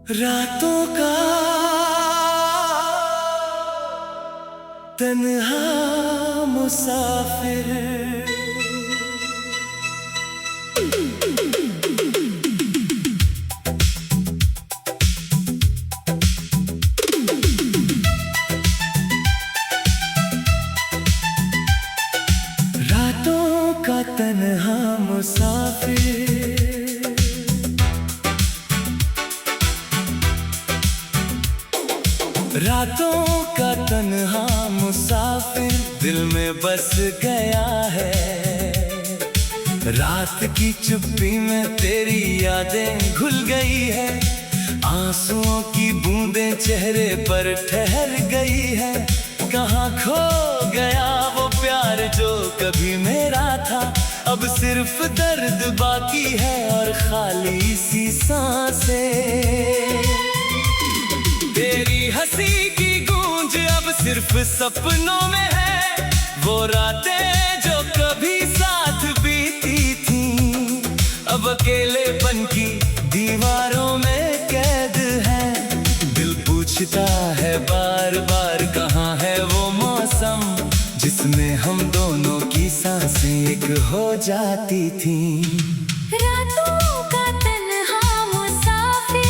रातों का तन्हा मुसाफिर, रातों का तन्हा मुसाफिर, रातों का तन्हा मुसाफिर दिल में बस गया है। रात की चुप्पी में तेरी यादें घुल गई है, आंसुओं की बूंदें चेहरे पर ठहर गई है। कहाँ खो गया वो प्यार जो कभी मेरा था, अब सिर्फ दर्द बाकी है और खाली सी सांसें। तेरी हंसी की गूंज अब सिर्फ सपनों में है, वो रातें जो कभी साथ बीती थी अब अकेलेपन की दीवारों में कैद है। दिल पूछता है बार बार कहाँ है वो मौसम जिसमें हम दोनों की सांसें एक हो जाती थी। रातों का तन्हा मुसाफिर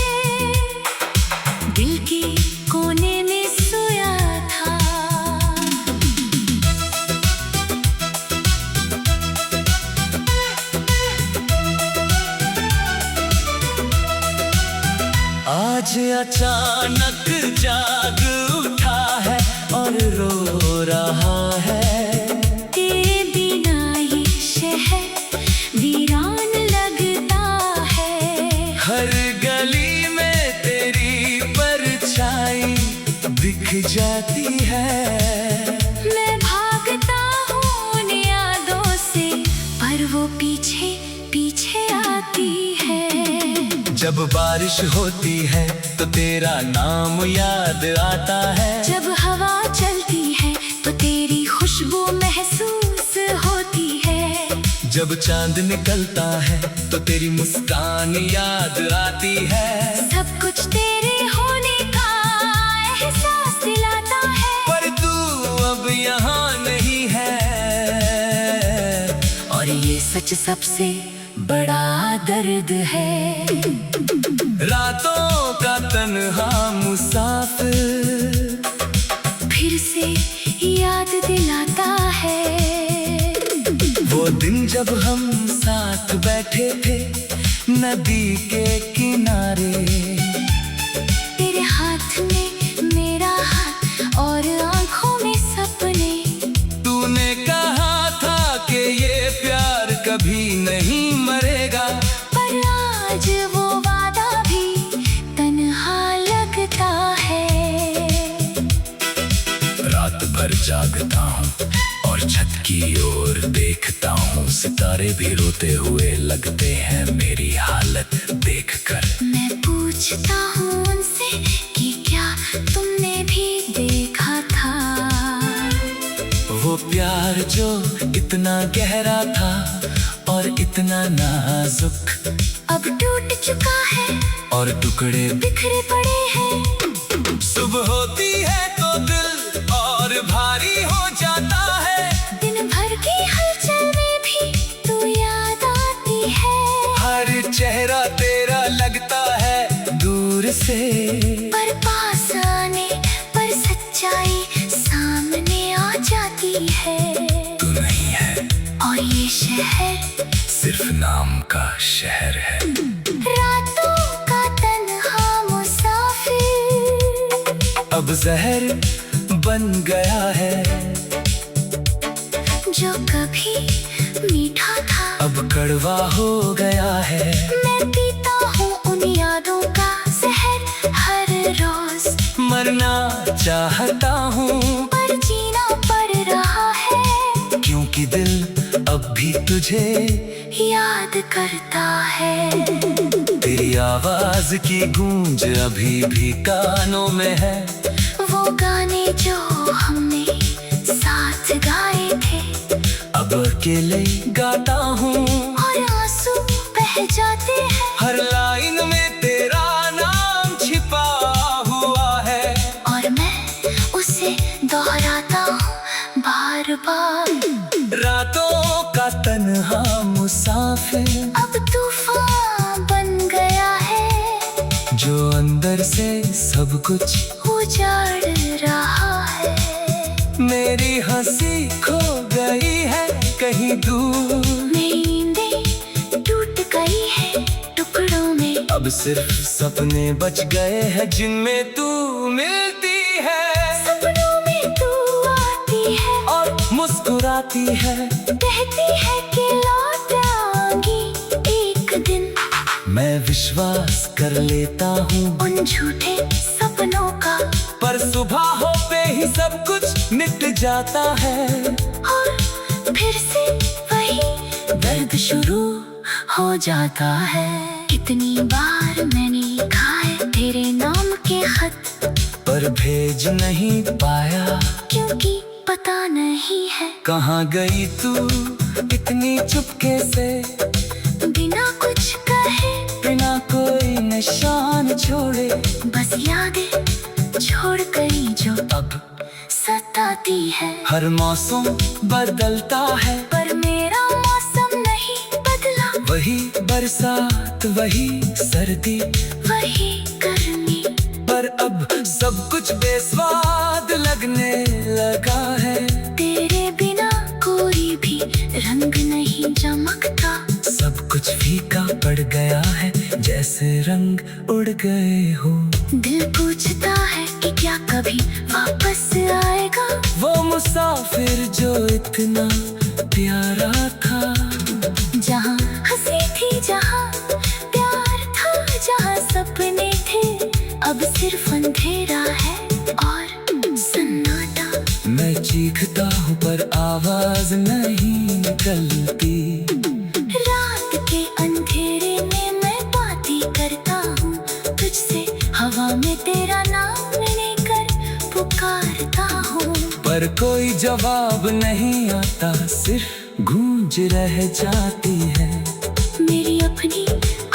दिल के कोने में सोया था। आज अचानक जाग उठा है और रो रहा है। तेरे बिना ये शहर वीरान लगता है। हर गली में तेरी परछाई दिख जाती है। मैं भागता हूँ उन यादों से, पर वो पीछे पीछे आती है। जब बारिश होती है तो तेरा नाम याद आता है। जब हवा चलती है तो तेरी खुशबू महसूस होती है। जब चांद निकलता है तो तेरी मुस्कान याद आती है। सब कुछ तेरे होने का एहसास दिलाता है। पर तू अब यहाँ नहीं है और ये सच सबसे बड़ा दर्द है। रातों का तन्हा मुसाफिर फिर से याद दिलाता है। वो दिन जब हम साथ बैठे थे नदी के किनारे। तेरे हाथ में मेरा हाथ और आंखों में सपने। तूने कहा था कि ये प्यार कभी नहीं मरेगा, पर आज वो वादा भी तन्हा लगता है। रात भर जागता हूँ और छत की ओर देखता हूँ। सितारे भी रोते हुए लगते हैं मेरी हालत देखकर। मैं पूछता हूँ उनसे कि क्या तुमने भी देखा था वो प्यार जो इतना गहरा था और इतना नाजुक, अब टूट चुका है और टुकड़े बिखरे पड़े हैं। सुबह होती है तो दिल और भारी हो जाता है। दिन भर की हलचल में भी तू याद आती है। हर चेहरा तेरा लगता है दूर से, पर पास आने पर सच्चाई सामने आ जाती है। तू नहीं है और ये शहर सिर्फ नाम का शहर है। रातों का तन्हा मुसाफिर अब जहर बन गया है। जो कभी मीठा था अब कड़वा हो गया है। मैं पीता हूँ उन यादों का जहर हर रोज। मरना चाहता हूँ पर जीना पड़ रहा है, क्योंकि दिल अब भी तुझे याद करता है। तेरी आवाज की गूंज अभी भी कानों में है। वो गाने जो हमने साथ गाए थे अब अकेले गाता हूँ और आंसू बह जाते हैं। हर लाइन में तेरा नाम पार। रातों का तन्हा मुसाफिर अब तूफान बन गया है, जो अंदर से सब कुछ उजाड़ रहा है। मेरी हंसी खो गई है कहीं दूर, नींदें टूट गई है टुकड़ों में। अब सिर्फ सपने बच गए हैं जिनमें तू मिलती है। सपनों में तू आती है और मुस्कुराती है, कहती है कि लौट आऊंगी एक दिन। मैं विश्वास कर लेता हूँ उन झूठे सपनों का, पर सुबह होते ही सब कुछ मिट जाता है। और फिर से वही दर्द शुरू हो जाता है। कितनी बार मैंने लिखा है तेरे नाम के खत, पर भेज नहीं पाया, क्योंकि पता नहीं है कहाँ गई तू इतनी चुपके से, बिना कुछ कहे, बिना कोई निशान छोड़े। बस यादें छोड़ गई जो अब सताती है। हर मौसम बदलता है, पर मेरा मौसम नहीं बदला, वही बरसात वही सर्दी, वही गर्मी। पर अब सब कुछ बेस्वाद लगने लगा है। तेरे बिना कोई भी रंग नहीं चमकता, सब कुछ फीका पड़ गया है जैसे रंग उड़ गए हो। दिल पूछता है कि क्या कभी वापस आएगा वो मुसाफिर जो इतना प्यारा था, जहाँ हंसी थी, जहाँ प्यार था, जहाँ सपने थे। अब सिर्फ अंधेरा है और सन्नाटा। मैं चीखता हूँ पर आवाज नहीं निकलती। रात के अंधेरे में मैं बातें करता हूँ तुझसे, हवा में तेरा नाम लेकर पुकारता हूँ। पर कोई जवाब नहीं आता, सिर्फ गूंज रह जाती है। मेरी अपनी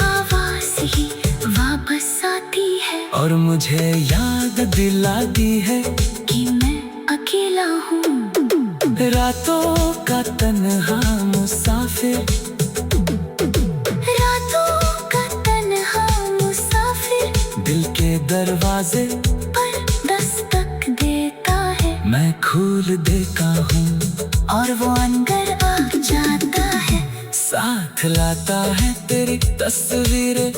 आवाज ही वापस आती है, और मुझे याद दिलाती है कि मैं अकेला हूँ। रातों का तन्हा मुसाफिर, रातों का तन्हा मुसाफिर, दिल के दरवाजे पर दस्तक देता है। मैं खोल देता हूँ और वो अंदर आ जाता है, साथ लाता है तेरी तस्वीरें